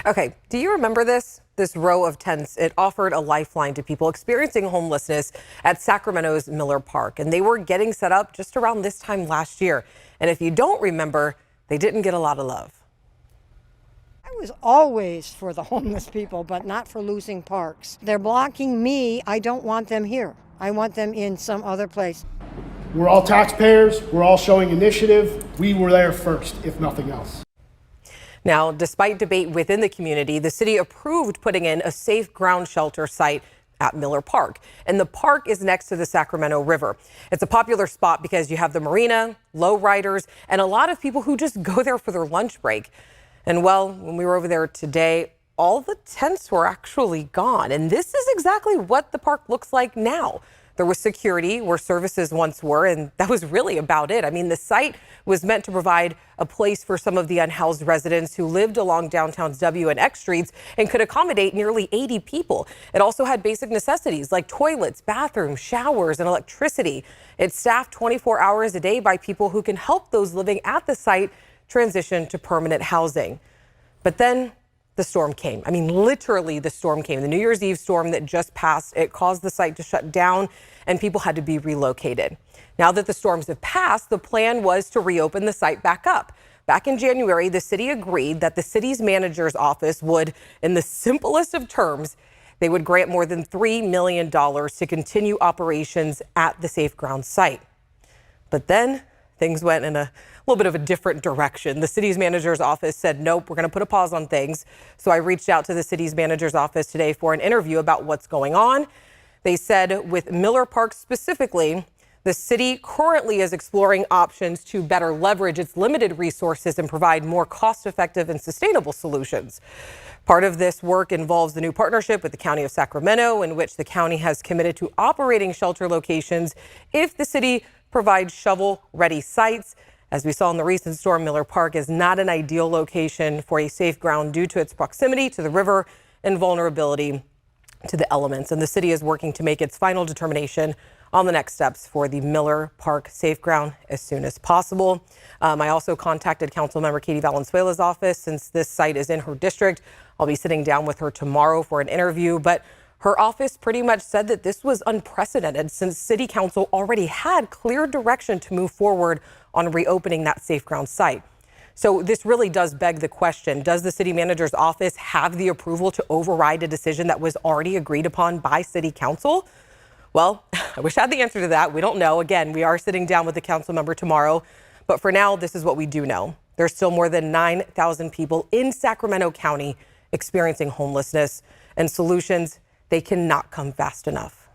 Okay, do you remember this? This row of tents, it offered a lifeline to people experiencing homelessness at Sacramento's Miller Park. And they were getting set up just around this time last year. And if you don't remember, they didn't get a lot of love. I was always for the homeless people, but not for losing parks. They're blocking me. I don't want them here. I want them in some other place. We're all taxpayers. We're all showing initiative. We were there first, if nothing else. Now, despite debate within the community, the city approved putting in a safe ground shelter site at Miller Park. And the park is next to the Sacramento River. It's a popular spot because you have the marina, low riders, and a lot of people who just go there for their lunch break. And well, when we were over there today, all the tents were actually gone. And this is exactly what the park looks like now. There was security where services once were, and that was really about it. I mean, the site was meant to provide a place for some of the unhoused residents who lived along downtown's W and X streets and could accommodate nearly 80 people. It also had basic necessities like toilets, bathrooms, showers, and electricity. It's staffed 24 hours a day by people who can help those living at the site transition to permanent housing. But then the storm came. I mean, literally the storm came. The New Year's Eve storm that just passed, it caused the site to shut down and people had to be relocated. Now that the storms have passed, the plan was to reopen the site back up. Back in January, the city agreed that the city's manager's office would, in the simplest of terms, they would grant more than $3 million to continue operations at the Safe Ground site. But then things went in a little bit of a different direction. The city's manager's office said, nope, we're going to put a pause on things. So I reached out to the city's manager's office today for an interview about what's going on. They said with Miller Park specifically, the city currently is exploring options to better leverage its limited resources and provide more cost-effective and sustainable solutions. Part of this work involves the new partnership with the County of Sacramento, in which the county has committed to operating shelter locations if the city provides shovel-ready sites. As we saw in the recent storm, Miller Park is not an ideal location for a safe ground due to its proximity to the river and vulnerability to the elements. And the city is working to make its final determination on the next steps for the Miller Park safe ground as soon as possible. I also contacted Councilmember Katie Valenzuela's office since this site is in her district. I'll be sitting down with her tomorrow for an interview, but her office pretty much said that this was unprecedented since City Council already had clear direction to move forward on reopening that safe ground site. So this really does beg the question, does the city manager's office have the approval to override a decision that was already agreed upon by City Council? Well, I wish I had the answer to that. We don't know. Again, we are sitting down with the council member tomorrow. But for now, this is what we do know. There's still more than 9,000 people in Sacramento County experiencing homelessness, and solutions, they cannot come fast enough.